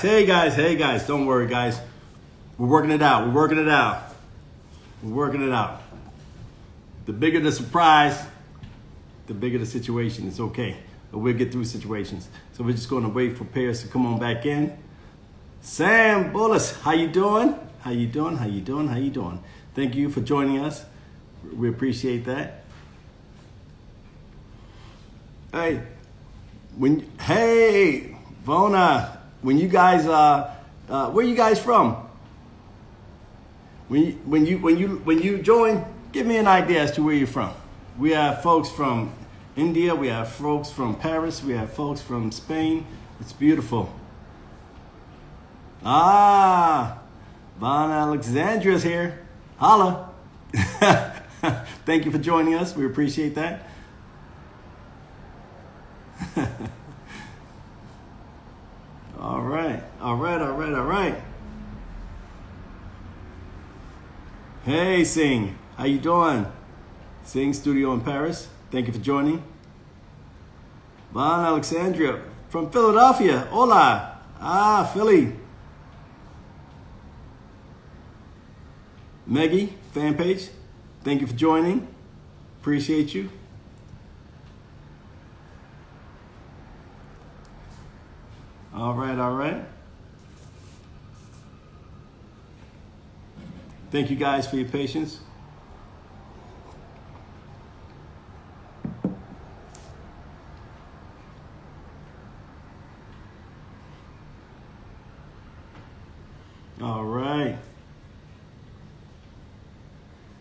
Hey guys, don't worry guys. We're working it out. We're working it out. The bigger the surprise, the bigger the situation. It's okay. But we'll get through situations. So we're just going to wait for Paris to come on back in. Sam Bullis, how you doing? How you doing? Thank you for joining us. We appreciate that. Hey, Vona, when you guys where you guys from? When you join, give me an idea as to where you're from. We have folks from India, we have folks from Paris, we have folks from Spain. It's beautiful. Von Alexandra's here. Holla. Thank you for joining us. We appreciate that. All right. Hey, Sing. How you doing? Sing Studio in Paris. Thank you for joining. Von Alexandria from Philadelphia. Hola. Philly. Maggie, fan page. Thank you for joining. Appreciate you. All right. Thank you guys for your patience. All right.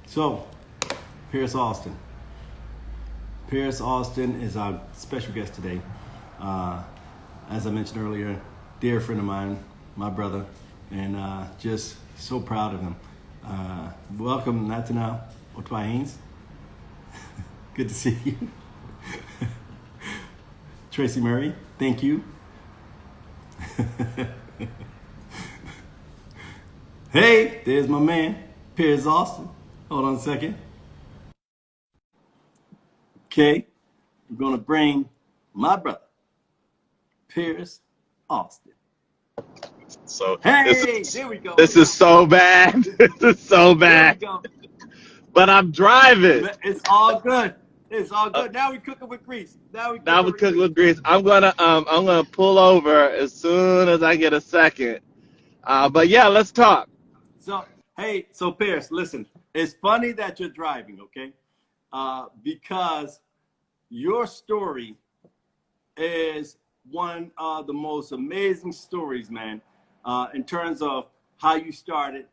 So, Paris Austin. Paris Austin is our special guest today. As I mentioned earlier, dear friend of mine, my brother, and just so proud of him. Welcome, Nathaniel Otwains. Good to see you. Tracy Murray, thank you. Hey, there's my man, Piers Austin. Hold on a second. Okay, we're gonna bring my brother, Piers Austin. So hey, there we go. This is so bad. This is so bad. There we go. But I'm driving. It's all good. Now we cooking with grease. Now we cooking with grease. I'm gonna pull over as soon as I get a second. But yeah, let's talk. So Paris, listen. It's funny that you're driving, okay? Because your story is one of the most amazing stories, man, in terms of how you started,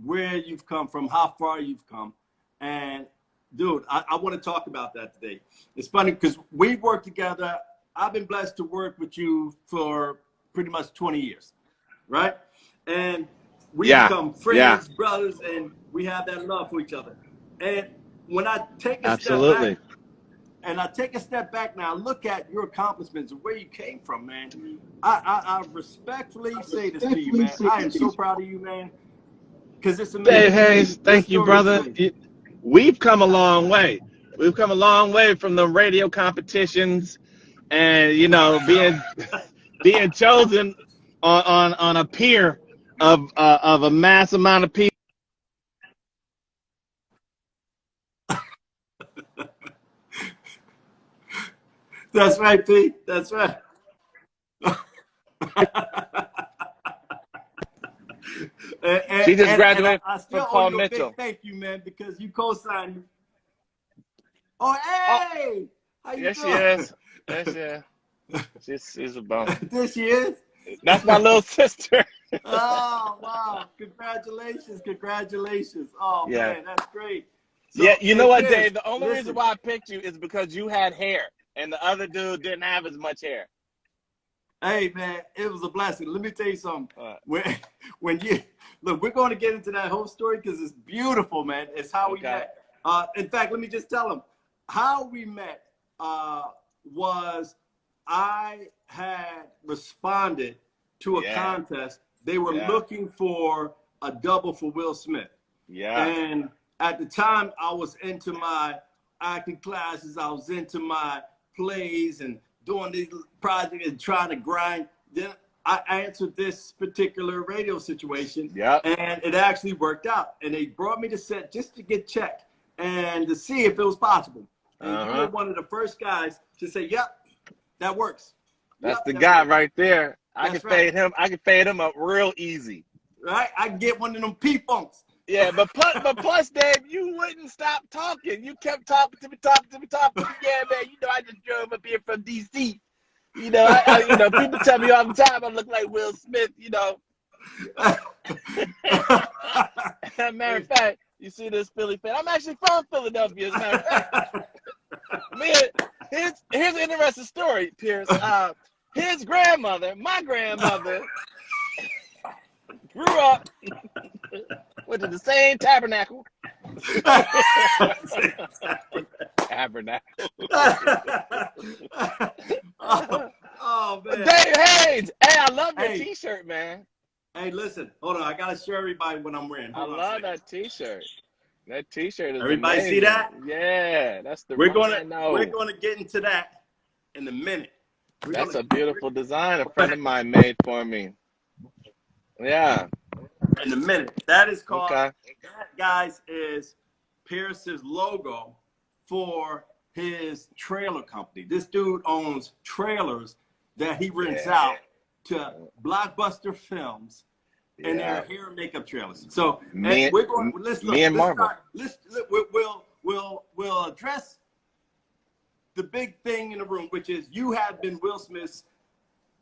where you've come from, how far you've come. And dude, I want to talk about that today. It's funny because we've worked together. I've been blessed to work with you for pretty much 20 years, right? And we become friends, brothers, and we have that love for each other. And when I take a step back, now, look at your accomplishments and where you came from, man. I respectfully say this to you, man. I am so proud of you, man, because it's amazing. Hey, thank you, brother. We've come a long way. We've come a long way from the radio competitions, and being chosen on a peer of a mass amount of people. That's right, P. That's right. She just graduated I still from Paul owe you a Mitchell. big thank you, man, because you co-signed. Oh, hey! How you doing? She is. Yes, yeah. She's a bum. This she is? That's my little sister. Oh, wow. Congratulations. Oh, yeah. Man, that's great. So, yeah, you know what, Dave? The only reason why I picked you is because you had hair, and the other dude didn't have as much hair. Hey, man, it was a blessing. Let me tell you something. When you look, we're going to get into that whole story because it's beautiful, man. It's how we met. In fact, let me just tell them how we met. Was I had responded to a contest. They were looking for a double for Will Smith. Yeah. And at the time, I was into my acting classes. I was into my plays and doing these projects and trying to grind. Then I answered this particular radio situation, Yep. and it actually worked out. And they brought me to set just to get checked and to see if it was possible. And you were one of the first guys to say, "Yep, that works." That's Yep, the that guy works. right there. I That's can right. fade him. I can fade him up real easy. Right? I can get one of them P-funks. Yeah, but plus, Dave, you wouldn't stop talking. You kept talking to me. Yeah, man. You know, I just drove up here from DC. You know, people tell me all the time I look like Will Smith. You know. Matter of fact, you see this Philly fan? I'm actually from Philadelphia. As a matter of fact, man, here's an interesting story, Pierce. His grandmother, my grandmother, grew up, went to the same tabernacle. Tabernacle. Oh man. Dave Haynes. Hey, I love your T-shirt, man. Hey, listen, hold on. I gotta show everybody what I'm wearing. I love that T-shirt. That T-shirt is everybody amazing. see that? Yeah, that's the we're gonna get into that in a minute. That's a beautiful design a friend of mine made for me. Yeah. In a minute. That is called, okay. That, guys, is Pierce's logo for his trailer company. This dude owns trailers that he rents out to Blockbuster Films and their hair and makeup trailers. So we're going. We'll address the big thing in the room, which is you have been Will Smith's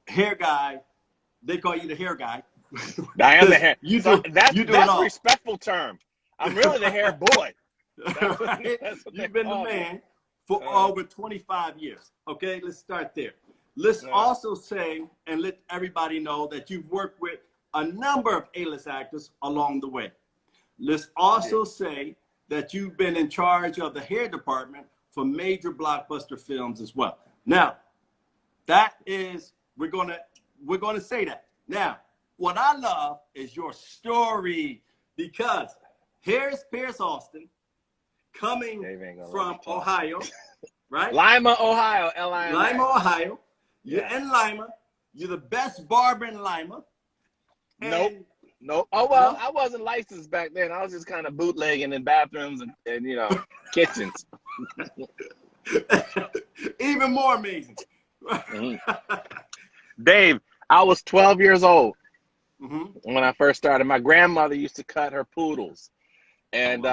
hair guy. They call you the hair guy. I am the hair. That's a respectful term. I'm really the hair boy. That's what You've been the man for over 25 years. Okay, let's start there. Let's also say and let everybody know that you've worked with a number of A-list actors along the way. Let's also say that you've been in charge of the hair department for major blockbuster films as well. Now, that is, we're gonna say that. Now, what I love is your story, because here's Pierce Austin coming from Ohio, right? Lima, Ohio, L-I-M-A. Lima, Ohio. You're in Lima. You're the best barber in Lima. Nope. Oh, well, I wasn't licensed back then. I was just kind of bootlegging in bathrooms and you know, kitchens. Even more amazing. Dave, I was 12 years old when I first started. My grandmother used to cut her poodles. And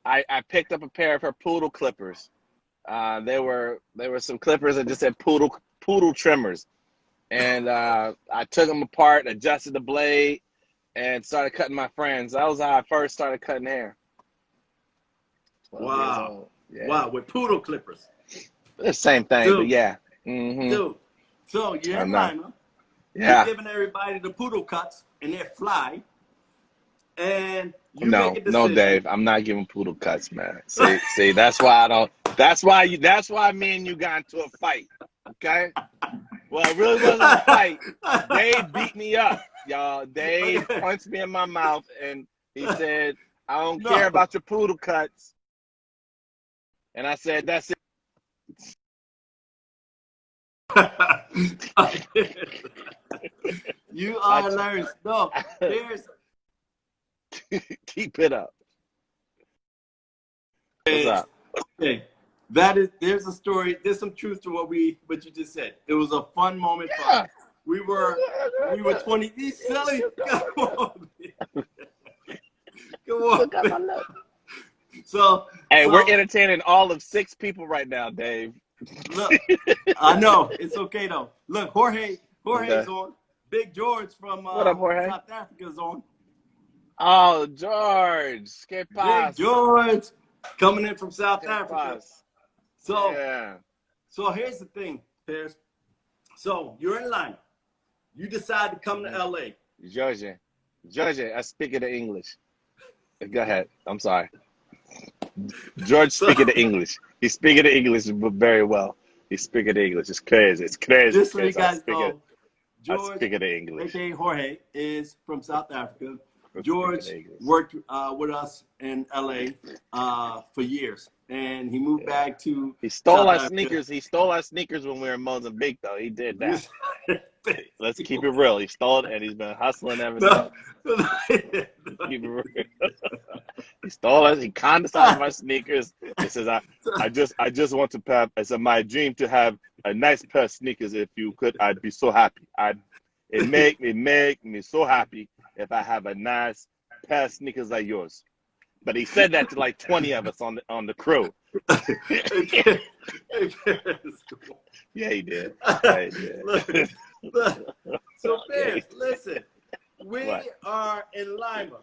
I picked up a pair of her poodle clippers. There were some clippers that just said poodle trimmers. And I took them apart, adjusted the blade, and started cutting my friends. That was how I first started cutting hair. Wow. Yeah. Wow, with poodle clippers. The same thing, Dude. but yeah. Dude, so you're in Lima. Yeah. You're giving everybody the poodle cuts, and they're fly. And you no, make a decision. No, Dave, I'm not giving poodle cuts, man. See, that's why I don't. That's why me and you got into a fight. Okay. Well, it really wasn't a fight. Dave beat me up, y'all. Dave punched me in my mouth, and he said, "I don't care about your poodle cuts." And I said, "That's it." You are hilarious. No, there's. Keep it up. What's up? Okay, there's a story. There's some truth to what you just said. It was a fun moment for us. We were 20. He's silly. Come on. Come on. So we're entertaining all of 6 people right now, Dave. Look, I know it's okay though. Look, Jorge's on. Big George from what up, Jorge? South Africa's on. Oh, George. Big George coming in from South Africa. So, so here's the thing, Pierce. So you're in Lima. You decide to come to LA. George, I speak the English. Go ahead. I'm sorry. George speaking the English. He's speaking the English very well. He's speaking the English. It's crazy. It's crazy. Just so you guys know, George, the English. aka Jorge, is from South Africa. George worked with us in LA for years, and he moved back to. He stole our sneakers. He stole our sneakers when we were in Mozambique, though. He did that. Let's keep it real. He stole it, and he's been hustling ever No, since. Keep it real. He stole it. He condescended my sneakers. He says, I just want to have. It's my dream to have a nice pair of sneakers. If you could, I'd be so happy. It make me so happy if I have a nice pair of sneakers like yours. But he said that to like 20 of us on the crew. Yeah, he did. Yeah, he did. Look. So, Pierce, listen, we are in Lima.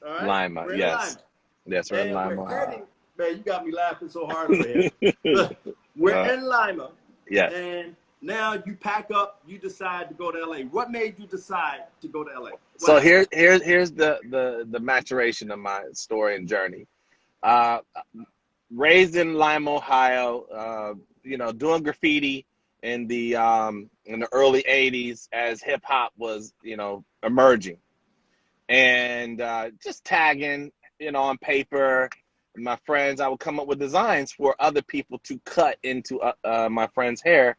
All right? Lima, we're yes. In Lima. Yes, we're in Lima. We're heading, man, you got me laughing so hard over here. Look, we're in Lima. Yes. And now you pack up, you decide to go to LA. What made you decide to go to LA? So here's the maturation of my story and journey. Raised in Lima, Ohio, doing graffiti in the early 80s as hip hop was, emerging. And just tagging, on paper. My friends, I would come up with designs for other people to cut into my friend's hair.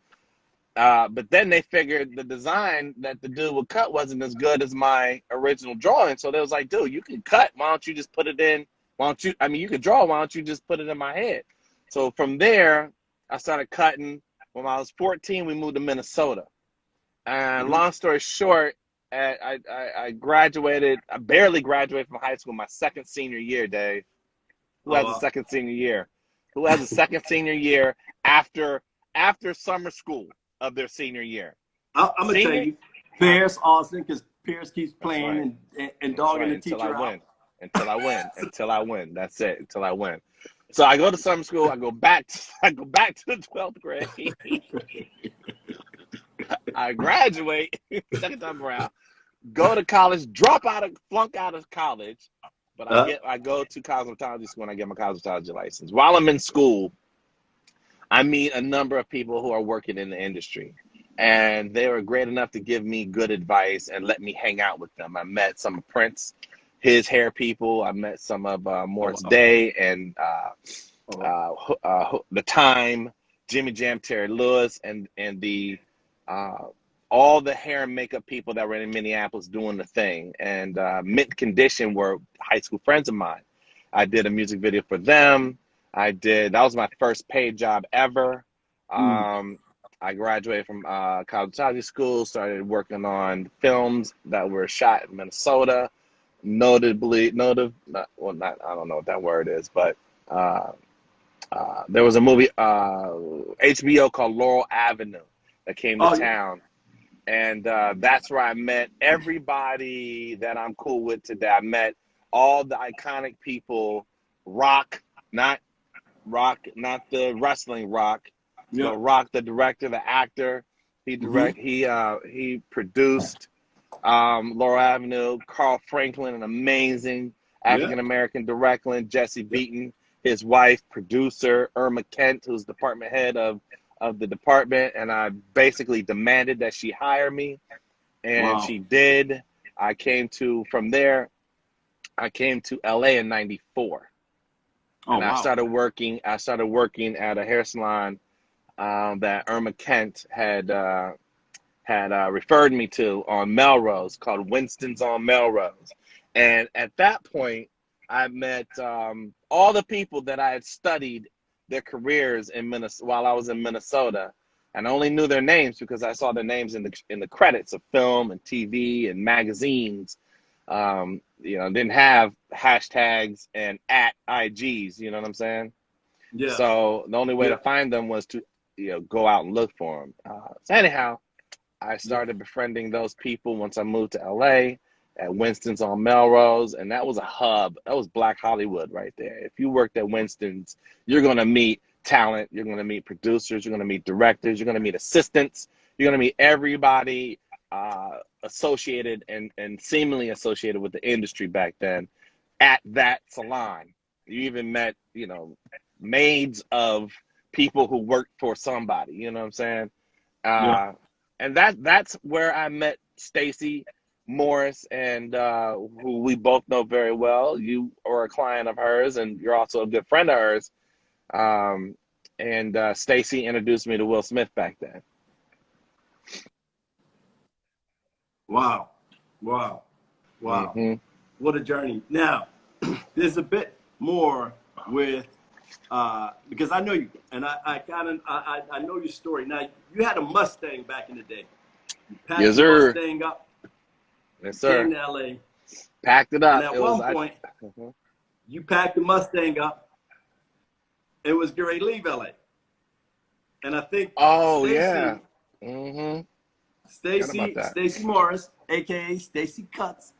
But then they figured the design that the dude would cut wasn't as good as my original drawing. So they was like, dude, you can cut. Why don't you just put it in? You could draw. Why don't you just put it in my head? So from there, I started cutting. When I was 14, we moved to Minnesota. And long story short, I graduated. I barely graduated from high school my second senior year, Dave. Who has a second senior year? Who has a second senior year after summer school of their senior year? I'm going to tell you, Pierce Austin, because Pierce keeps playing and dogging the teacher out. Until I win. That's it. Until I win. So I go to summer school. I go back to the 12th grade. I graduate second time around. Go to college. Flunk out of college. But I go to cosmetology school and I get my cosmetology license. While I'm in school, I meet a number of people who are working in the industry. And they were great enough to give me good advice and let me hang out with them. I met some of Prince, his hair people. I met some of Morris Day and The Time, Jimmy Jam, Terry Lewis, and the all the hair and makeup people that were in Minneapolis doing the thing. And Mint Condition were high school friends of mine. I did a music video for them. That was my first paid job ever. I graduated from cosmetology school, started working on films that were shot in Minnesota. I don't know what that word is, but there was a movie, HBO called Laurel Avenue that came to town. And that's where I met everybody that I'm cool with today. I met all the iconic people, Rock, not the wrestling Rock, but Rock, the director, the actor. He produced Laurel Avenue. Carl Franklin, an amazing African-American director. Jesse Beaton, his wife, producer. Irma Kent, who's department head of the department. And I basically demanded that she hire me. And she did. From there, I came to LA in 94. I started working at a hair salon that Irma Kent had referred me to on Melrose, called Winston's on Melrose. And at that point, I met all the people that I had studied their careers in Minnesota while I was in Minnesota, and I only knew their names because I saw their names in the credits of film and TV and magazines. Didn't have hashtags and @IGs. You know what I'm saying? Yeah. So the only way to find them was to go out and look for them. So anyhow, I started befriending those people once I moved to LA at Winston's on Melrose, and that was a hub. That was Black Hollywood right there. If you worked at Winston's, you're going to meet talent, you're going to meet producers, you're going to meet directors, you're going to meet assistants, you're going to meet everybody associated and seemingly associated with the industry back then at that salon. You even met, maids of people who worked for somebody, you know what I'm saying? And that's where I met Stacy Morris, and who we both know very well. You are a client of hers, and you're also a good friend of hers. And Stacy introduced me to Will Smith back then. Wow. Wow. Wow. Mm-hmm. What a journey. Now, there's a bit more with, because I know you, and I know your story. Now, you had a Mustang back in the day. You packed Yes, your sir. Mustang up, Yes, sir. came to LA, Packed it and up. at It one was point, you packed the Mustang up. It was great to leave LA, and I think oh Stacy, yeah. Mm-hmm. Forgot about that. Stacy Morris, aka Stacy Cuts,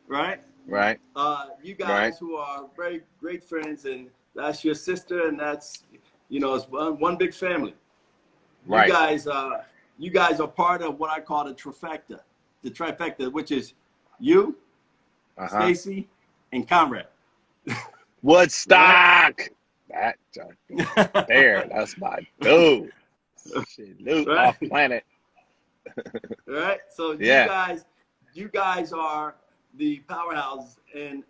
right? Right. You guys Right. who are very great friends, and that's your sister, and that's, you know, it's one big family. Right. You guys are part of what I call the trifecta, which is you, Stacy, and Conrad. Woodstock. That there. That's my dude. Shit, Luke Right. off planet. Right. So Yeah. you guys are the powerhouse in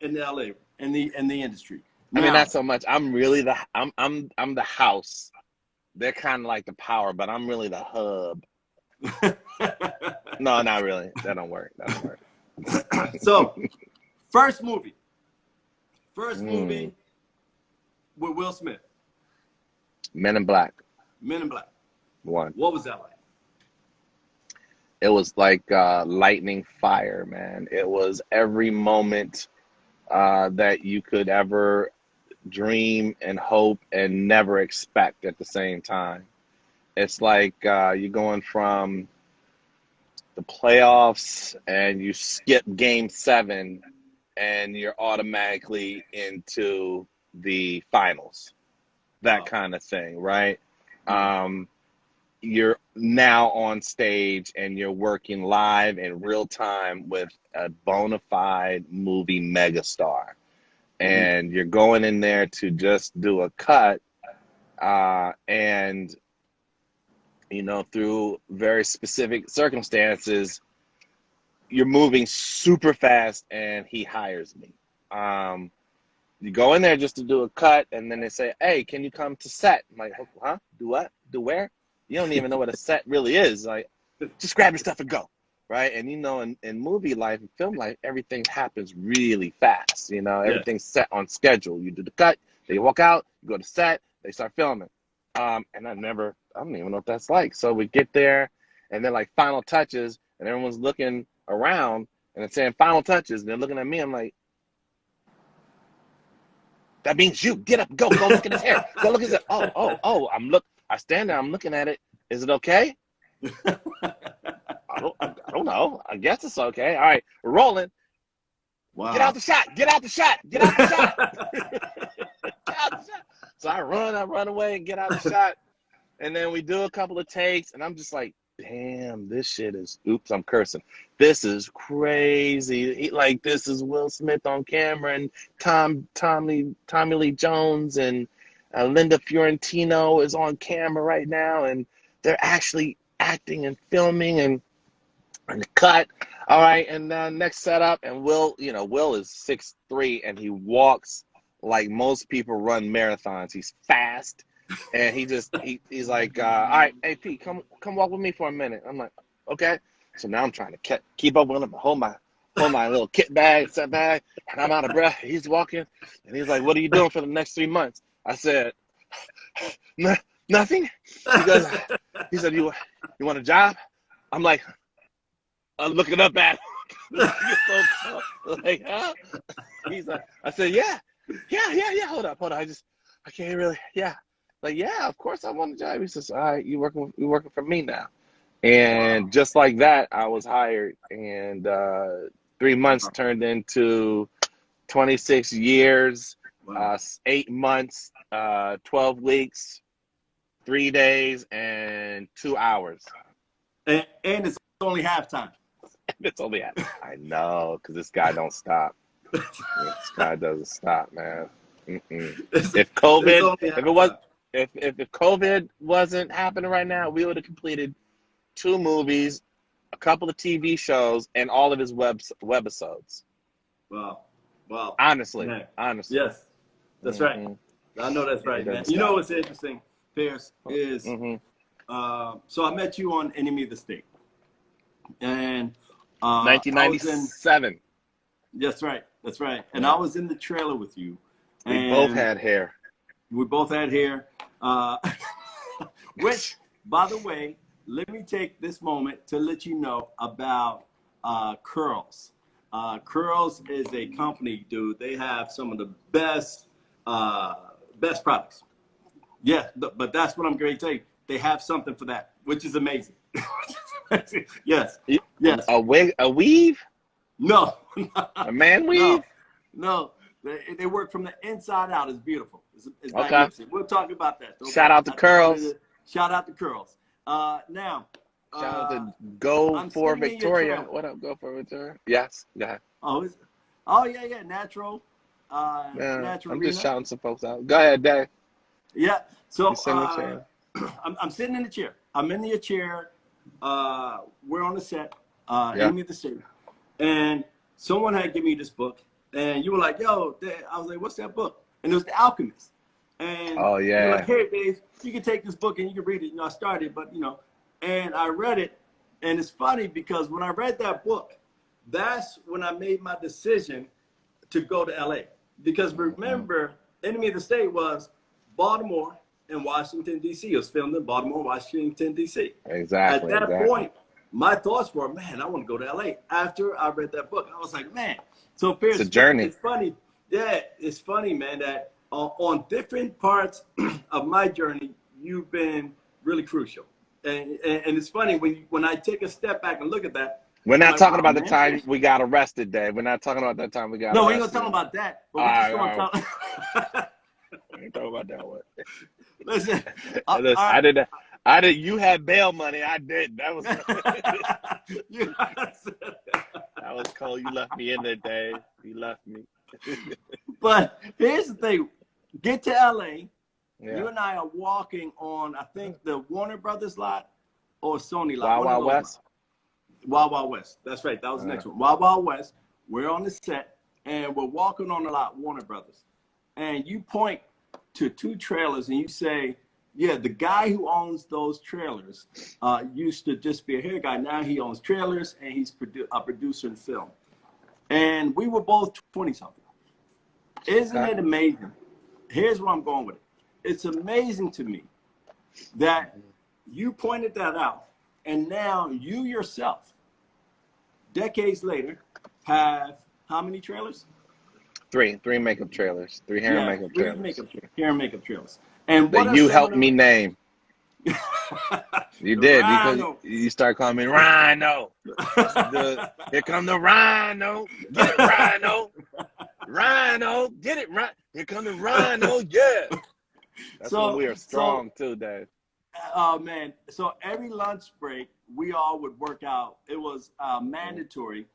LA in the industry. I mean, Now, not so much. I'm really I'm the house. They're kind of like the power, but I'm really the hub. No, not really. That don't work. So, first movie with Will Smith, Men in Black. Men in Black. 1. What was that like? It was like lightning fire, man. It was every moment that you could ever dream and hope and never expect at the same time. It's like you're going from the playoffs and you skip game 7 and you're automatically into the finals. That kind of thing, right? You're now on stage and you're working live in real time with a bona fide movie megastar. And you're going in there to just do a cut, and, you know, through very specific circumstances, you're moving super fast, and he hires me. You go in there just to do a cut, and then they say, hey, can you come to set? I'm like, huh? Do what? Do where? You don't even know what a set really is. Like, just grab your stuff and go. Right. And, you know, in movie life and film life, everything happens really fast. You know, everything's set on schedule. You do the cut, they walk out, you go to set, they start filming. And I don't even know what that's like. So we get there, and then like final touches, and everyone's looking around and it's saying final touches. And they're looking at me. I'm like, that means you get up, go look at his hair. Go look at his hair. Oh, I stand there, I'm looking at it. Is it okay? I don't know. I guess it's okay. All right, we're rolling. Wow. Get out the shot. Get out the shot. Get out the shot. Get out the shot. So I run away and get out the shot. And then we do a couple of takes, and I'm just like, damn, this shit is, oops, I'm cursing. This is crazy. Like, this is Will Smith on camera, and Tommy Lee Jones and Linda Fiorentino is on camera right now, and they're actually acting and filming and the cut. All right, and next setup, and Will is 6'3", and he walks like most people run marathons. He's fast, and he's like, all right, hey Pete, come walk with me for a minute. I'm like, okay. So now I'm trying to keep up with him, hold my little kit bag, set bag, and I'm out of breath. He's walking, and he's like, what are you doing for the next 3 months? I said, nothing. He said, you want a job? I'm like, I'm looking up at him. Like, huh? He's like, I said, yeah. Hold up. I can't really, yeah. Like, yeah, of course I want a job. He says, all right, you working for me now. And just like that, I was hired. And 3 months turned into 26 years, 8 months, 12 weeks, 3 days, and 2 hours. And it's only halftime. It's only halftime. I know, because this guy don't stop. This guy doesn't stop, man. If COVID wasn't happening right now, we would have completed 2 movies, a couple of TV shows, and all of his webisodes. Wow. Honestly. Yes, that's right. I know that's right, man. You know what's interesting, Pierce, is so I met you on Enemy of the State. And I was in. 1997. That's right. That's right. And Yeah. I was in the trailer with you. We And both had hair. we both had hair. Which, by the way, let me take this moment to let you know about Curls. Curls is a company, dude. They have some of the best products. Yeah, but that's what I'm going to tell you. They have something for that, which is amazing. Yes, yes. A weave? No, A man weave? no. They work from the inside out. It's beautiful. It's Okay. magnificent. We'll talk about that. Okay? Shout out to Curls. Shout out to Curls. Now, Shout out to Go I'm for sitting in your Victoria. trailer. What up, Go for Victoria? Yes. Yeah. Oh, yeah. Natural. Yeah. Natural. I'm just Rehab. shouting some folks out. Go ahead, Dave. Yeah. So You sit in the chair. I'm sitting in the chair. I'm in the chair. We're on the set. Yeah. Amy the State. And someone had given me this book. And you were like, yo, I was like, what's that book? And it was The Alchemist. And Oh, yeah. you're like, hey, Dave, you can take this book and you can read it. I started, but, and I read it. And it's funny because when I read that book, that's when I made my decision to go to LA. Because remember, Enemy of the State was Baltimore and Washington, D.C. It was filmed in Baltimore, Washington, D.C. Exactly. At that point, my thoughts were, man, I want to go to LA. After I read that book, I was like, man. So Pierce, It's a journey. It's funny. Yeah, it's funny, man, that on different parts of my journey, you've been really crucial. And it's funny when I take a step back and look at that. We're not like, talking wow, about the man, time we got arrested, Dave. We're not talking about that time we got No, arrested. we ain't gonna talk about that. But we just gonna talk. We ain't talking about that one. Listen, Listen, I did. You had bail money. I didn't. That was. That was cold. You left me in there, Dave. You left me. But here's the thing: get to LA. Yeah. You and I are walking on, I think, the Warner Brothers lot or Sony lot. Wild Wild West. Wild Wild West. That's right. That was the next one. Wild Wild West. We're on the set and we're walking on the lot, Warner Brothers. And you point to two trailers and you say, yeah, the guy who owns those trailers used to just be a hair guy. Now he owns trailers and he's a producer in film. And we were both 20-something. Isn't it amazing? Here's where I'm going with it. It's amazing to me that you pointed that out. And now you yourself, decades later, have how many trailers? Three makeup trailers. Three hair and makeup trailers. Hair and makeup trailers. And that you helped me name. You did Rhino. because you start calling me Rhino. Here come the Rhino. Get it, Rhino. Rhino. Get it, Rhino. Here come the Rhino. Yeah. That's when we are strong too, Dave. Oh man! So every lunch break, we all would work out. It was mandatory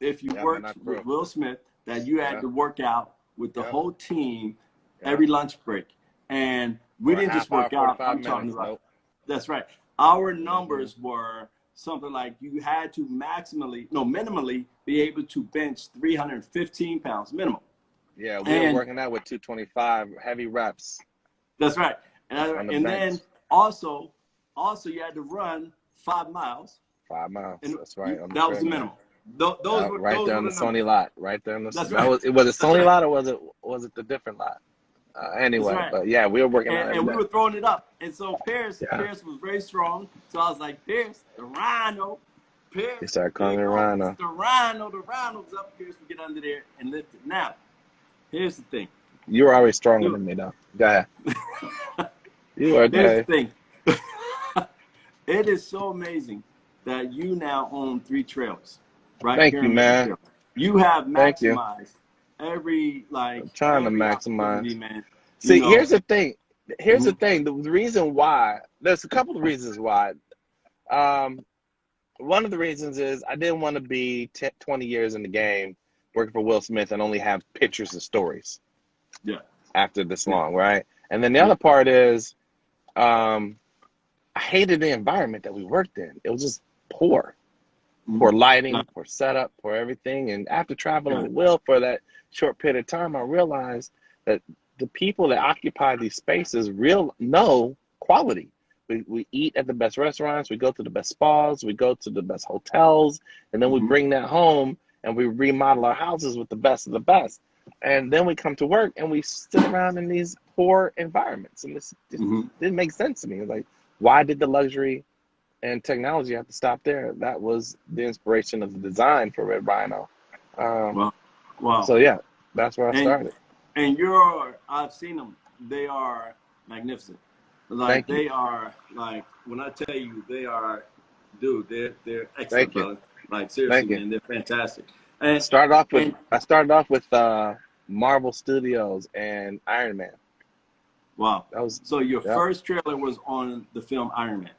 if you worked with Will Smith that you had to work out with the whole team every lunch break. And we didn't just work out. I'm talking about. That's right. Our numbers were something like you had to minimally be able to bench 315 pounds minimum. Yeah, we were working out with 225 heavy reps. That's right. And then also you had to run 5 miles. 5 miles. That's right. That was the minimum. Those were right there on the Sony lot. Right there on the. That's right. Was it Sony lot or was it the different lot? Anyway, right. But yeah, we were working on it. And we were throwing it up. And so Pierce was very strong. So I was like, Pierce, the Rhino. Pierce. You started calling me Rhino. The Rhino's up. Pierce will get under there and lift it. Now, here's the thing. You were always stronger than me, though. Go ahead. You are. Here's the thing. It is so amazing that you now own 3 trailers, right? Thank you, man. You have maximized every I'm trying to maximize. Man. See, here's the thing. Here's the thing. The reason why, there's a couple of reasons why. One of the reasons is I didn't want to be 20 years in the game working for Will Smith and only have pictures and stories. Yeah. After this long, right? And then the other part is, I hated the environment that we worked in. It was just poor. Poor lighting, poor setup, poor everything. And after traveling with Will for that short period of time, I realized that the people that occupy these spaces know quality. we eat at the best restaurants, we go to the best spas, we go to the best hotels, and then we Mm-hmm. bring that home and we remodel our houses with the best of the best. And then we come to work and we sit around in these poor environments. And this just Mm-hmm. didn't make sense to me. Like, why did the luxury and technology have to stop there? That was the inspiration of the design for Red Rhino. Wow. Wow. So yeah, that's where I And started. I've seen them. They are magnificent. Like Thank you. they are like when I tell you they are, dude, they're excellent, Thank you. brother. Like seriously, Thank you. man, they're fantastic. I And started off with Marvel Studios and Iron Man. wow. That was So your Yep. first trailer was on the film Iron Man.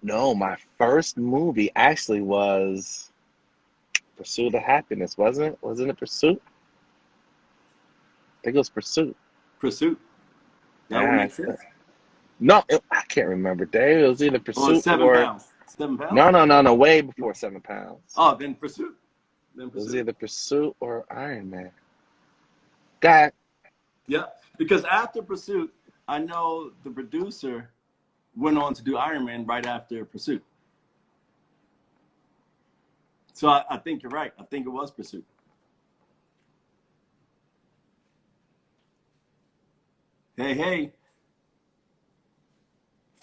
No, my first movie actually was Pursuit of Happiness, wasn't it? Wasn't it Pursuit? I think it was Pursuit. Pursuit. That would Yeah. make sense. No, I can't remember, Dave. It was either Or Pursuit Seven or Pounds. 7 pounds? no, way before 7 pounds. Oh, then Pursuit. Then It was Pursuit. either Pursuit or Iron Man. God, Yeah, because after Pursuit, I know the producer went on to do Iron Man right after Pursuit. So I think you're right. I think it was Pursuit. Hey, hey.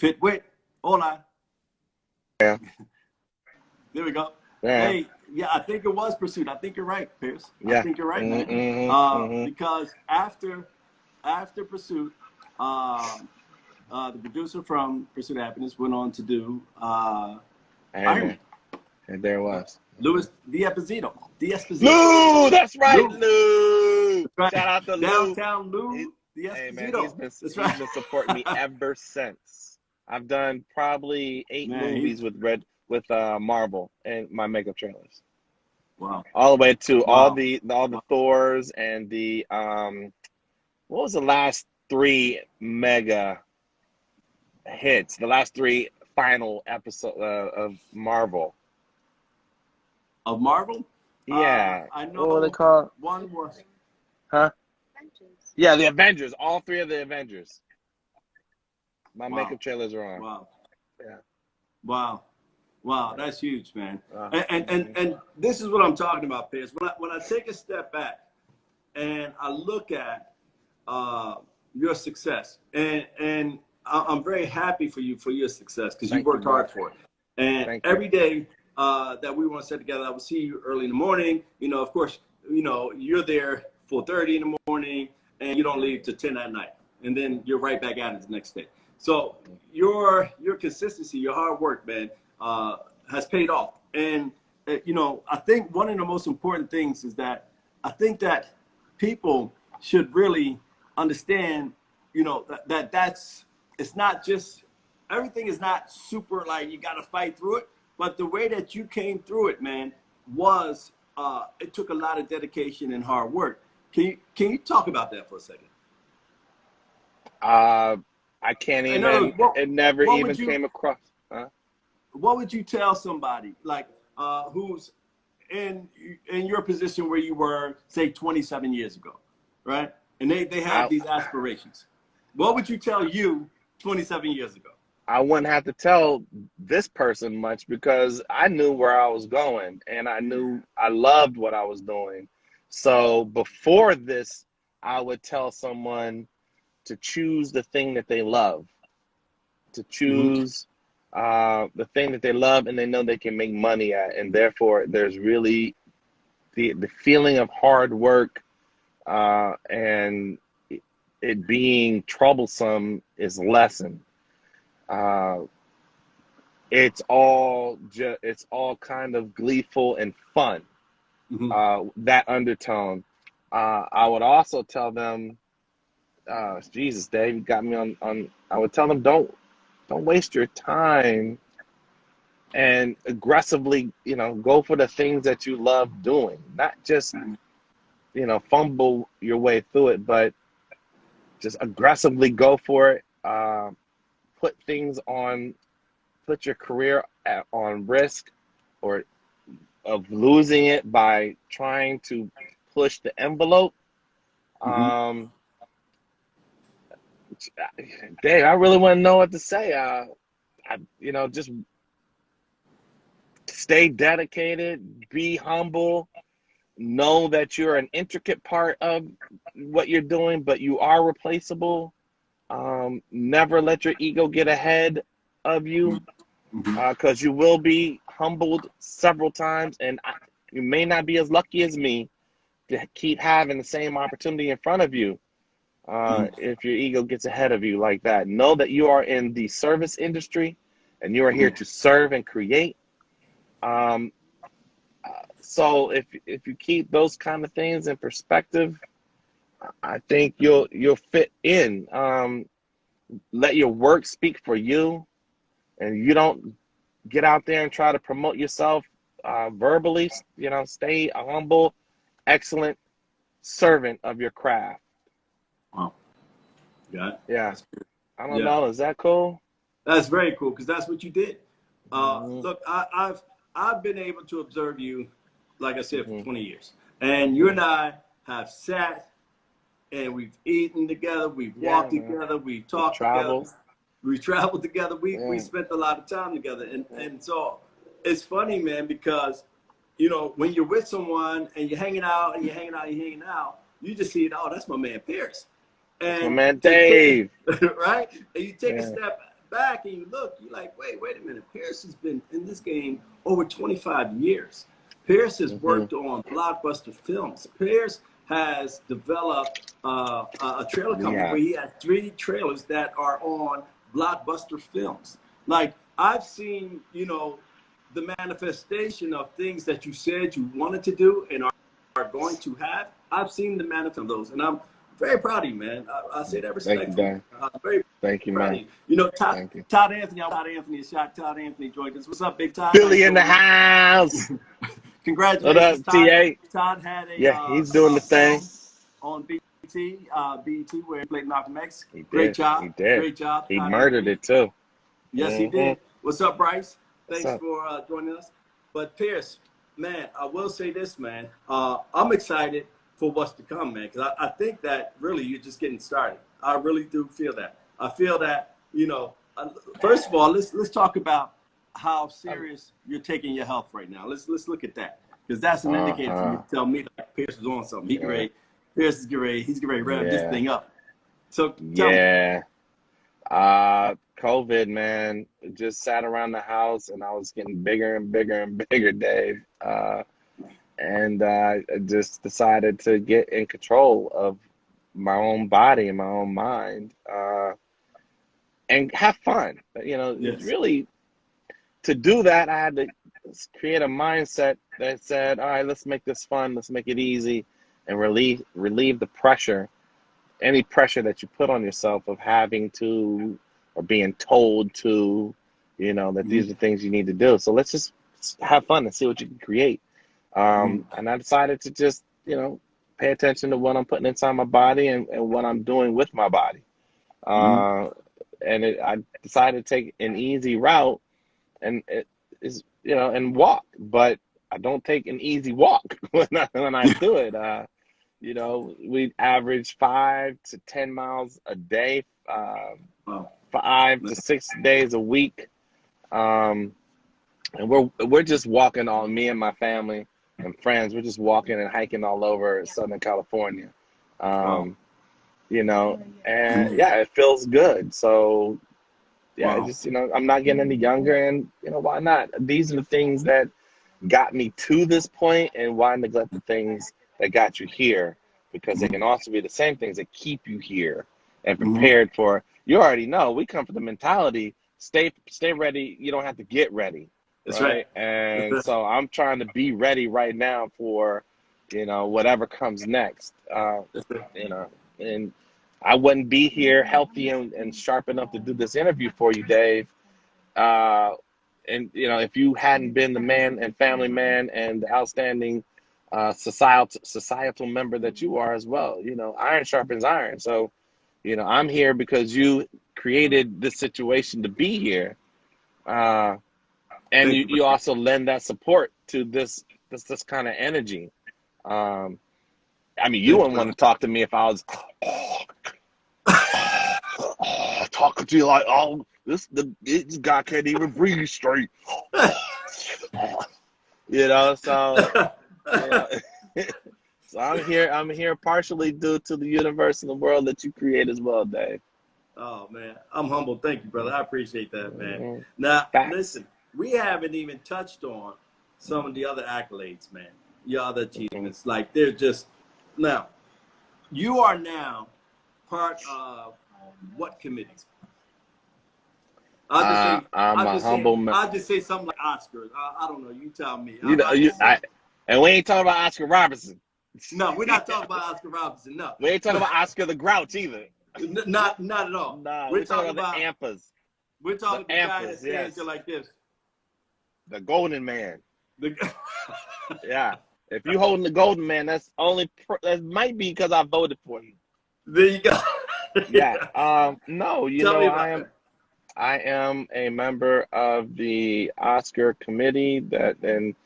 Fitwit. Hola. yeah, There we go. yeah, Hey, yeah, I think it was Pursuit. I think you're right, Pierce. I yeah. think you're right, man. Mm-hmm. Because after Pursuit, the producer from Pursuit of Happiness went on to do Iron Iron Man. Man. And there it was. Louis D'Esposito. Lou, that's right, Lou. Lou. That's right. Shout out to Lou. Downtown Lou Hey man, D'Esposito. he's That's been supporting me right. ever since. I've done probably 8 Man, movies with Marvel and my makeup trailers. wow. All the way to all Wow. the Thors and the what was the last 3 mega hits? The last 3 final episode of Marvel. Of Marvel? Yeah. I What were they know called? one was Huh? Yeah, the Avengers. All 3 of the Avengers. My wow. makeup trailers are on. Wow. Yeah. Wow. Wow, that's huge, man. Uh, And this is what I'm talking about, Pierce. When I take a step back and I look at your success, and I'm very happy for your success because you Thank you, worked bro. hard for it. And Thank you. every day that we want to sit together, I will see you early in the morning. You know, of course, you know you're there 4:30 in the morning, and you don't leave till 10 at night, and then you're right back at it the next day. So your consistency, your hard work, man, has paid off. And you know, I think one of the most important things is that I think that people should really understand, you know, that's it's not just everything is not super like you got to fight through it, but the way that you came through it, man, was it took a lot of dedication and hard work. Can you talk about that for a second? I can't In other even. words, It never what even would you came across. Huh? what would you tell somebody like who's in your position where you were, say, 27 years ago, right? And they have I these aspirations. What would you tell you 27 years ago? I wouldn't have to tell this person much because I knew where I was going and I knew I loved what I was doing. So before this, I would tell someone to choose the thing that they love, to Mm-hmm. choose the thing that they love and they know they can make money at. And therefore, there's really the feeling of hard work and it being troublesome is lessened. It's all kind of gleeful and fun. Mm-hmm. That undertone. I would also tell them, Jesus, Dave, you got me on. I would tell them, don't waste your time and aggressively, go for the things that you love doing. Not just, fumble your way through it, but just aggressively go for it. Put your career on risk or of losing it by trying to push the envelope. Mm-hmm. Dave, I really want to know what to say. just stay dedicated, be humble, know that you're an intricate part of what you're doing, but you are replaceable. Never let your ego get ahead of you, because you will be humbled several times, and you may not be as lucky as me to keep having the same opportunity in front of you. If your ego gets ahead of you like that, know that you are in the service industry and you are here to serve and create. So if you keep those kind of things in perspective, I think you'll fit in. Let your work speak for you, and you don't get out there and try to promote yourself verbally. Stay a humble, excellent servant of your craft. Wow. Yeah. Yeah. I don't know. Is that cool? That's very cool, because that's what you did. Look, I've been able to observe you, like I said, for 20 years. And you and I have sat and we've eaten together, we've walked together, we've talked together, we've traveled together, we spent a lot of time together. And so it's funny, man, because, when you're with someone and you're hanging out and you're hanging out, you just see, oh, that's my man Pierce. And my man Dave. Right? And you take a step back and you look, you're like, wait a minute. Pierce has been in this game over 25 years. Pierce has worked on blockbuster films. Pierce has developed a trailer company where he has 3 trailers that are on blockbuster films. Like, I've seen, the manifestation of things that you said you wanted to do and are going to have. I've seen the manifestation of those, and I'm very proud of you, man. I say that respectfully. Thank you, man. Todd Anthony joined us. What's up, Big Todd? Billy in the house. Congratulations, what up, Todd. Todd had a he's doing the thing on BET, where he played Malcolm X. Great job. He did. Great job. He murdered it too. Yes, he did. What's up, Bryce? Thanks for joining us. But Pierce, man, I will say this, man. I'm excited for what's to come, man, because I think that really you're just getting started. I really do feel that. I feel that, first of all, let's talk about how serious you're taking your health right now. Let's look at that, because that's an indicator for you to tell me that Pierce is on something. Pierce is he's getting ready to rev this thing up. So tell me. COVID, man, just sat around the house and I was getting bigger and bigger and bigger, Dave. And I just decided to get in control of my own body and my own mind, and have fun. Really, to do that, I had to create a mindset that said, all right, let's make this fun, let's make it easy, and relieve the pressure, any pressure that you put on yourself of having to or being told to, that these are things you need to do. So let's just have fun and see what you can create. And I decided to just, pay attention to what I'm putting inside my body and what I'm doing with my body. And I decided to take an easy route, and it is, and walk, but I don't take an easy walk when I do it. We average 5 to 10 miles a day, 5 to 6 days a week. And we're just walking me and my family and friends. We're just walking and hiking all over Southern California. And it feels good. So I'm not getting any younger, and why not? These are the things that got me to this point, and why neglect the things that got you here? Because they can also be the same things that keep you here and prepared for. You already know we come from the mentality, stay ready. You don't have to get ready. That's right. And so I'm trying to be ready right now for, whatever comes next. And I wouldn't be here healthy and sharp enough to do this interview for you, Dave. If you hadn't been the man and family man and the outstanding societal member that you are as well. Iron sharpens iron. So, I'm here because you created this situation to be here. And you also lend that support to this kind of energy. You wouldn't want to talk to me if I was talking to you like, oh, This guy can't even breathe straight. You know, so yeah. So I'm here partially due to the universe and the world that you create as well, Dave. Oh man, I'm humbled. Thank you, brother. I appreciate that, man. Mm-hmm. Now, Facts. listen, we haven't even touched on some of the other accolades, man. Your other achievements, like they're just now. You are now part of what committees? I'm a humble man. I'll just say something like Oscars. I don't know. You tell me. You know, and we ain't talking about Oscar Robertson. No, we're not talking about Oscar Robertson. No, we ain't talking about Oscar the Grouch either. Not at all. No, we're talking about the Ampas. We're talking the guy that stands there like this. The Golden Man. Yeah. If you holding the Golden Man, that might be because I voted for you. There you go. Yeah. No, you Tell know, me about that. I am a member of the Oscar committee and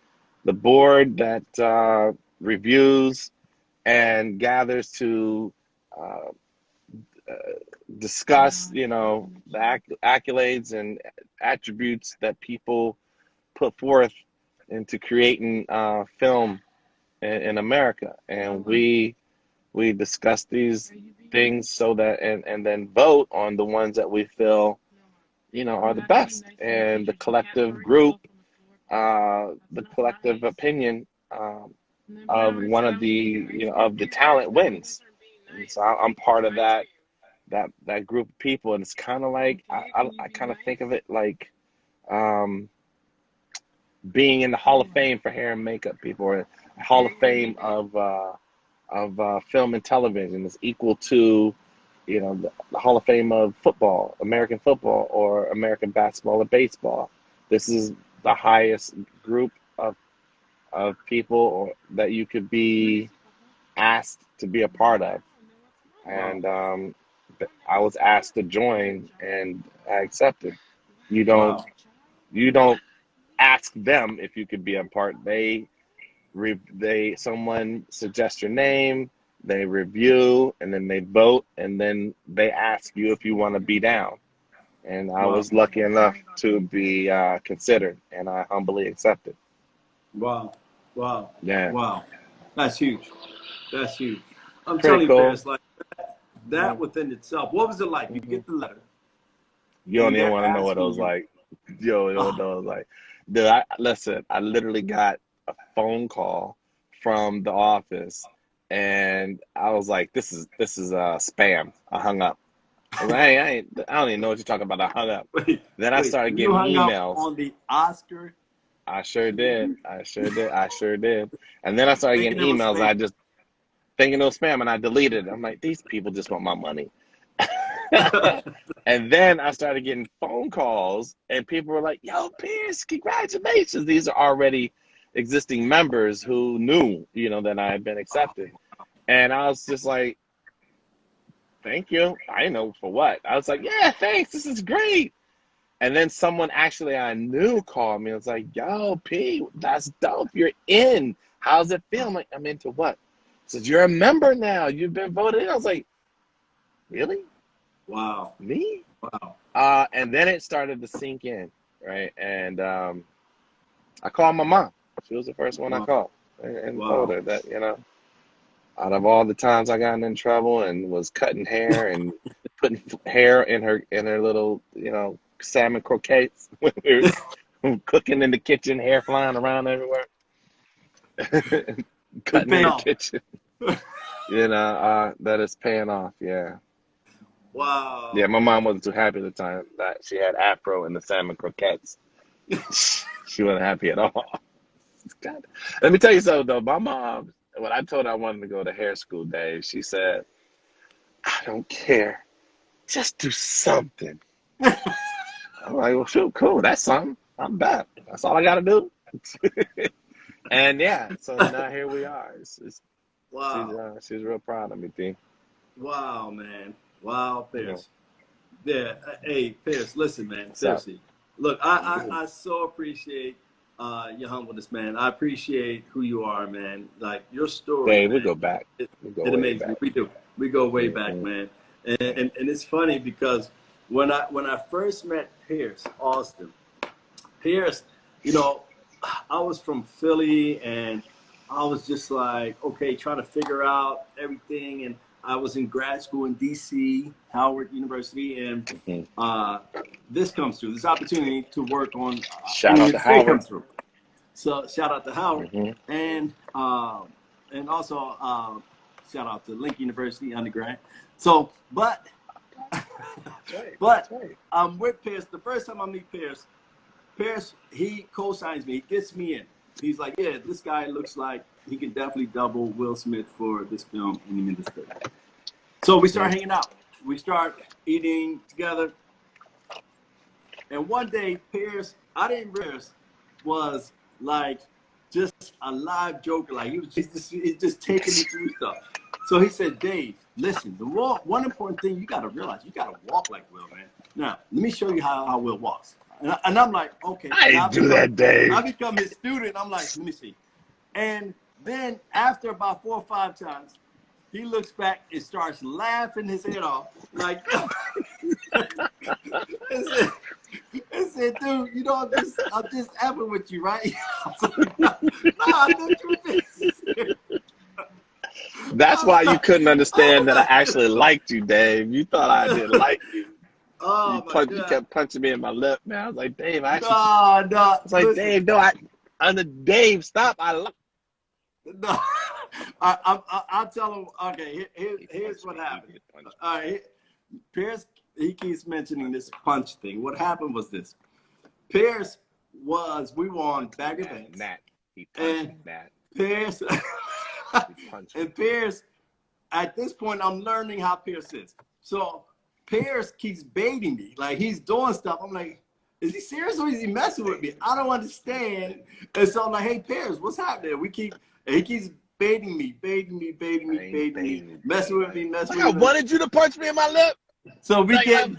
the board that reviews and gathers to discuss, you know, the accolades and attributes that people put forth into creating film in America. And we discuss these things so that and then vote on the ones that we feel, you know, are the best. And the collective group, the collective opinion of one of the, you know, of the talent wins. And so I'm part of that group of people, and it's kind of like I kind of think of it like being in the Hall of Fame for hair and makeup people, or Hall of Fame of film and television is equal to, you know, the Hall of Fame of football, American football, or American basketball or baseball. This is the highest group of people that you could be asked to be a part of. And I was asked to join, and I accepted. You don't ask them if you could be a part. Someone suggests your name, they review, and then they vote, and then they ask you if you want to be down. And I was lucky enough to be considered, and I humbly accepted. Wow. Yeah. Wow. That's huge. That's huge. I'm Pretty telling you, cool. Paris, like that within itself. What was it like? You get the letter. You don't even want to know what it was like. You don't even know what it was like. Dude, I literally got a phone call from the office, and I was like, this is spam. I hung up. I was like, hey, I don't even know what you're talking about. I hung up. Then I started getting emails. On the Oscar? I sure did. And then I started getting emails. I just thinking it was spam, and I deleted it. I'm like, these people just want my money. And then I started getting phone calls, and people were like, yo, Pierce, congratulations. These are already existing members who knew, you know, that I had been accepted. And I was just like, thank you. I didn't know for what. I was like, yeah, thanks. This is great. And then someone actually I knew called me. I was like, yo, P, that's dope. You're in. How's it feel? I'm like, I'm into what? He says, you're a member now. You've been voted in. I was like, really? Wow. Me? Wow. And then it started to sink in, right? And I called my mom. She was the first one I called and told her that, you know, out of all the times I got in trouble and was cutting hair and putting hair in her little, you know, salmon croquettes when we were cooking in the kitchen, hair flying around everywhere. Cutting in the kitchen. You know, that is paying off, yeah. Wow. Yeah, my mom wasn't too happy at the time that she had afro in the salmon croquettes. She wasn't happy at all. God. Let me tell you something, though. My mom, when I told her I wanted to go to hair school, Dave, she said, I don't care. Just do something. I'm like, well, shoot, cool. That's something. I'm back. That's all I got to do. And yeah, so now here we are. Wow. She's real proud of me, D. Wow, man. Wow, Pierce. Yeah. Hey, Pierce, listen, man. Seriously. Look, I so appreciate your humbleness, man. I appreciate who you are, man. Like your story. Hey, man, we go back. It amazes me. We do. We go way back, man. And it's funny because when I first met Pierce Austin, Pierce, you know, I was from Philly and I was just like, okay, trying to figure out everything. And I was in grad school in DC, Howard University, and this comes through, this opportunity to work on Shout out to Howard. comes through. So shout out to Howard, and also shout out to Link University undergrad. So, but I'm with Pierce. The first time I meet Pierce, he co-signs me. He gets me in. He's like, yeah, this guy looks like he can definitely double Will Smith for this film in the industry. So we start hanging out. We start eating together. And one day, Pierce, I didn't realize, was like just a live joker. Like he's just taking me through stuff. So he said, Dave, listen, one important thing you got to realize, you got to walk like Will, man. Now, let me show you how Will walks. And I'm like, okay. I didn't do that, Dave. I become his student. I'm like, let me see. And then after about 4 or 5 times, he looks back and starts laughing his head off. Like, I said, dude, you know, I'm just effing with you, right? That's why you couldn't understand that I actually liked you, Dave. You thought I didn't like you. Oh, you kept punching me in my lip, man. I was like, Dave, I actually. No. I was like, listen. Dave, no, Dave, stop. No, I'll tell him. Okay, here's what happened. All right, Pierce, he keeps mentioning this punch thing. What happened was this. Pierce we were on Bag of Eggs. He punched Matt. Pierce, and Pierce, at this point, I'm learning how Pierce is. So Pierce keeps baiting me. Like, he's doing stuff. I'm like, is he serious or is he messing with me? I don't understand. And so I'm like, hey, Pierce, what's happening? He keeps baiting me, messing with me. I wanted you to punch me in my lip. So we get,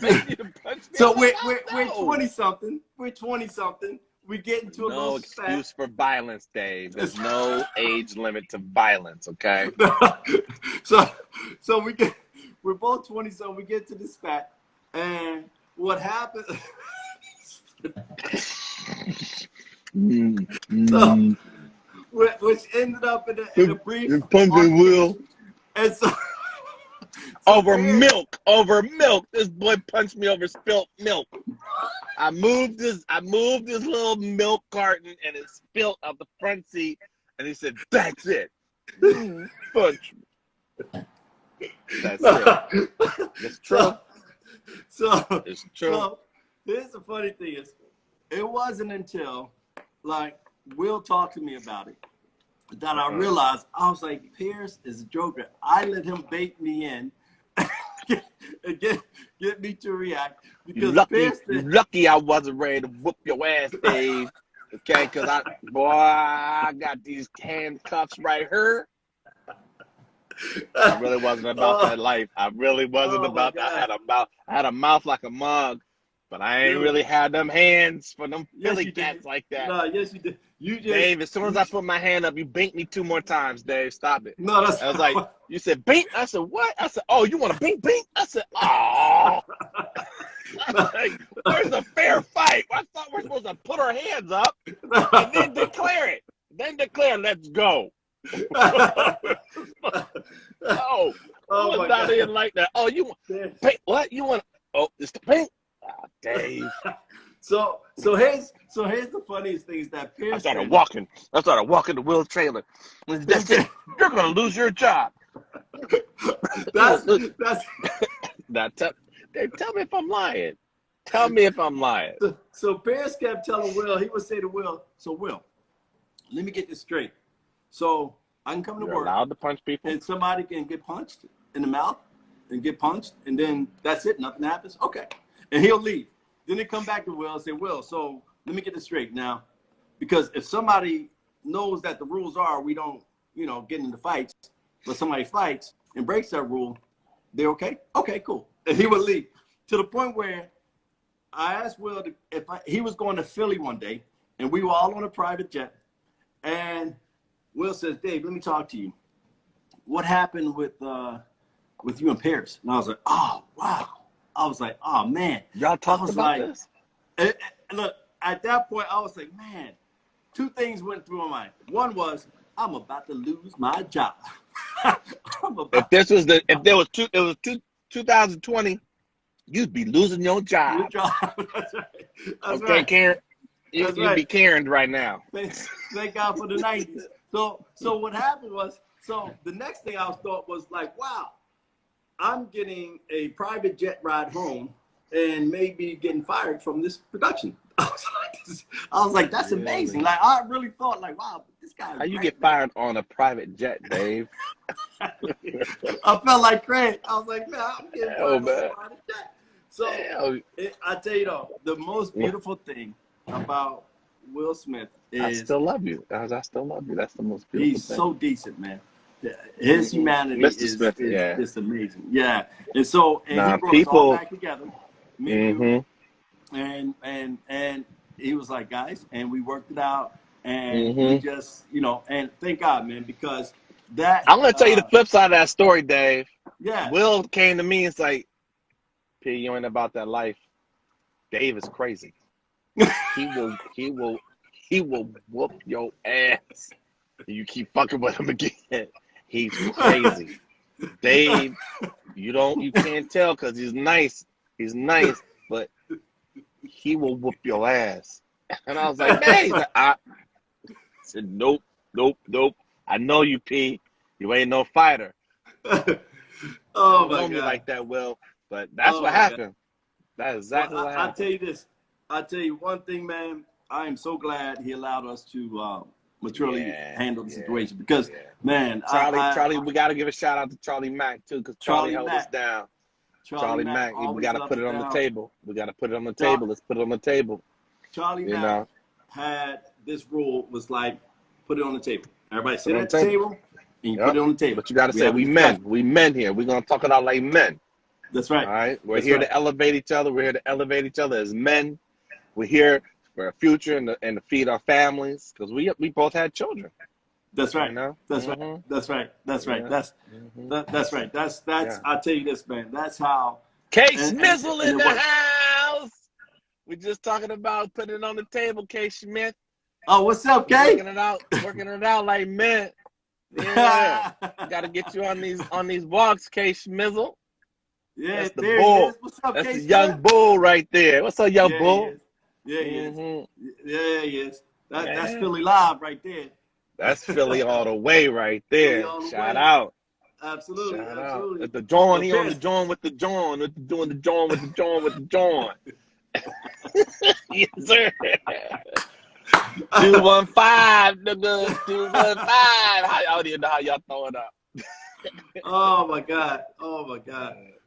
so we're 20-something. We're 20-something. We get into a little excuse for violence, Dave. There's no age limit to violence, okay? So we're both 20-something. We get to the spat, and what happened? So, which ended up in a brief. You're pumping Will. And so over milk. This boy punched me over spilt milk. I moved this little milk carton and it spilt out the front seat, and he said, "That's it." Punch me. That's it. It's true. So it's true. So here's the funny thing is, it wasn't until like Will talked to me about it that I realized, I was like, Pierce is a joker. I let him bait me in and get me to react. Because lucky I wasn't ready to whoop your ass, Dave. Okay, because I got these handcuffs right here. I really wasn't about that life. I really wasn't about that. I had a mouth like a mug, but I ain't really had them hands for them Philly cats like that. No, yes, you did. Dave, as soon as I put my hand up, you banked me 2 more times, Dave. Stop it. No, that's. I was like, you said bink. I said what? I said, oh, you want to bink? I said, oh. Like, where's the fair fight? I thought we're supposed to put our hands up and then declare it. Then declare, let's go. Oh, my God. Even like that. Oh, you want pink? What you want? Oh, it's the pink. Ah, Dave. So here's the funniest thing is that Pierce. I started walking to Will's trailer. That's it. You're gonna lose your job. That's. Dave, tell me if I'm lying. Tell me if I'm lying. So Pierce kept telling Will. He would say to Will, "So Will, let me get this straight. So I can come to work. Allowed to punch people, and somebody can get punched in the mouth and get punched, and then that's it. Nothing happens. Okay, and he'll leave. Then they come back to Will and say, Will, so let me get this straight now. Because if somebody knows that the rules are we don't, get into fights, but somebody fights and breaks that rule, they're okay? Okay, cool. And he would leave. To the point where I asked Will he was going to Philly one day, and we were all on a private jet. And Will says, Dave, let me talk to you. What happened with you and Pierce? And I was like, oh, wow. I was like, oh man. Y'all I talked was about like, this? look, at that point, I was like, man, two things went through my mind. One was, I'm about to lose my job. If this was the, if there was two, it was 2020, you'd be losing your Your job. job. That's right. That's Okay, right. Karen, That's you'd right. be Karen right now. Thank God for the 90s. So what happened was, so the next thing I thought was like, wow, I'm getting a private jet ride home and maybe getting fired from this production. I was like, that's amazing. Like, I really thought, like, wow, this guy. How you get fired on a private jet, Dave? I felt like Craig. I was like, man, I'm getting fired on a private jet. So I tell you though, the most beautiful thing about Will Smith is I still love you. I still love you. That's the most beautiful he's thing. so decent, man. His humanity Mr. is Smith, just amazing. Yeah. And so he brought us all back together. Me and you. And he was like, guys, and we worked it out. And we just, you know, and thank God, man, because that I'm gonna tell you the flip side of that story, Dave. Yeah. Will came to me and it's like, P, you ain't about that life. Dave is crazy. He will whoop your ass. You keep fucking with him again. He's crazy. Dave, you can't tell because he's nice. He's nice, but he will whoop your ass. And I was like, man, he's like, I said, nope. I know you, P. You ain't no fighter. Oh you my know me God. like that, Will. But that's what happened. That's exactly what happened. I'll tell you this. I'll tell you one thing, man. I am so glad he allowed us to maturely handle the situation because, man, Charlie, we got to give a shout out to Charlie Mack too, because Charlie held us down. Charlie Mack, we got to put it on the table. We got to put it on the table. Let's put it on the table. Charlie Mack had this rule was like, put it on the table. Everybody sit at the table and you put it on the table. But you got to say, we men. We men here. We're going to talk it out like men. That's right. All right. We're here to elevate each other. We're here to elevate each other as men. We're here for a future and to feed our families because we both had children. That's right. You know? That's right. That's right. That's right. That's right. That's I'll tell you this, man. That's how Case Mizzle in the house. We're just talking about putting it on the table, Case Smith. Oh, what's up, Kay? Working it out like men. Yeah. Gotta get you on these walks, Case Mizzle. Yeah, that's the bull. What's up, that's the young bull right there. What's up, young bull? Yeah, he is. Yeah, he is. That's Philly Live right there. That's Philly all the way right there. Shout out. Absolutely. Shout out. At the John, he on the John with the John. Doing the John with the John with the John. Yes, sir. 215, nigga. 215. I don't even know how y'all throw it up. Oh my God.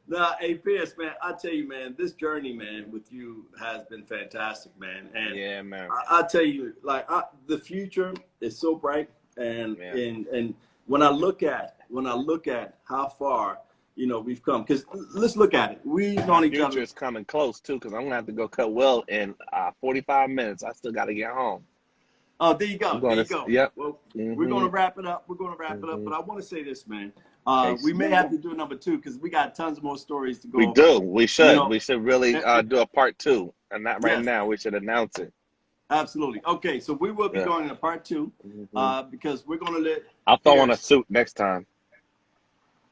Nah, hey Pierce, man, I tell you, man, this journey, man, with you has been fantastic, man. And yeah, man. I tell you, like, the future is so bright, and when I look at how far, you know, we've come, because let's look at it. We've known each other. Future is coming close too, because I'm gonna have to go cut Will in 45 minutes. I still got to get home. Oh, there you go. Yep. Well, we're gonna wrap it up. But I want to say this, man. We may have to do number 2 because we got tons more stories to go. We do. We should. You know, we should really do a part 2, and not right now. We should announce it. Absolutely. Okay, so we will be going to part 2 because we're gonna let. I'll throw on a suit next time.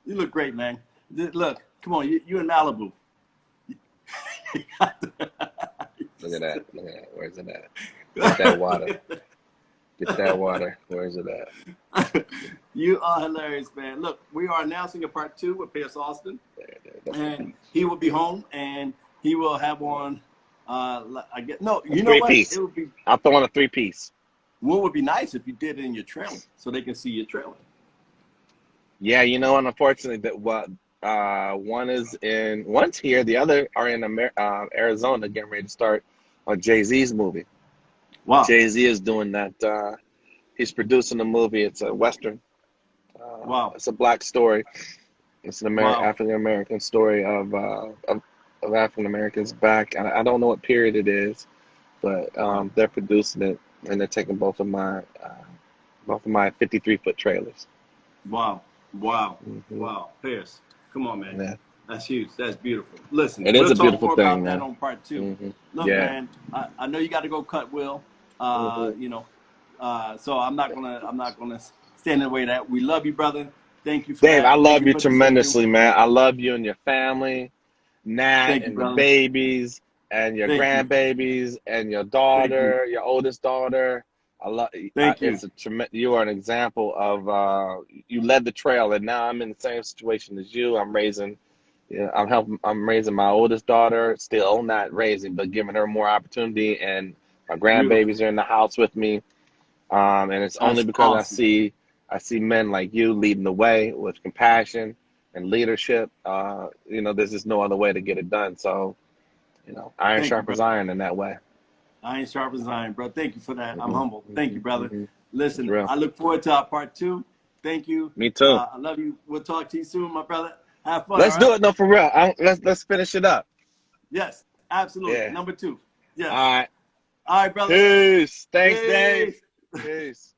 You look great, man. Look, come on, you in Malibu. Look at that. Where's it at? Get that water. Get that water. Where's it at? You are hilarious, man. Look, we are announcing a part 2 with Pierce Austin. And he will be home and he will have on, I guess, no, you know what? It would be. I'll throw on a 3-piece. What would be nice if you did it in your trailer so they can see your trailer. Yeah, you know, and unfortunately, one's here, the other are in Arizona getting ready to start on Jay-Z's movie. Wow. Jay-Z is doing that. He's producing a movie. It's a Western. Wow. It's a black story. It's an African-American story of African-Americans back. I don't know what period it is, but they're producing it, and they're taking both of my 53-foot trailers. Wow. Wow. Wow. Pierce, come on, man. Yeah. That's huge. That's beautiful. Listen, It is we'll a talk beautiful more thing, about that man. on part 2. Look, Yeah. man, I know you got to go cut Will. You know, so I'm not gonna stand in the way of that. We love you, brother. Thank you for Dave, I that. Thank love you you for this interview. tremendously, man. I love you and your family, Nat Thank you, and the brother. babies and your Thank you. grandbabies and your Thank you. daughter, your oldest daughter. I love. Thank you. It's a you are an example of you led the trail, and now I'm in the same situation as you. I'm raising. Yeah, I'm raising my oldest daughter, still not raising, but giving her more opportunity. And my Beautiful. grandbabies are in the house with me. And it's only That's because awesome. I see men like you leading the way with compassion and leadership. You know, there's just no other way to get it done. So, you know, iron Thank you, sharpens brother. iron in that way. Iron sharpens iron, bro. Thank you for that. I'm hmm humble. Thank you, brother. It's Listen, real. I look forward to our part 2. Thank you. Me too. I love you. We'll talk to you soon, my brother. Have fun, all Let's right? do it, no, for real. Let's finish it up. Yes, absolutely. Yeah. Number 2. All Yes. right. All right, brother. Peace. Thanks, Dave. Peace. Peace.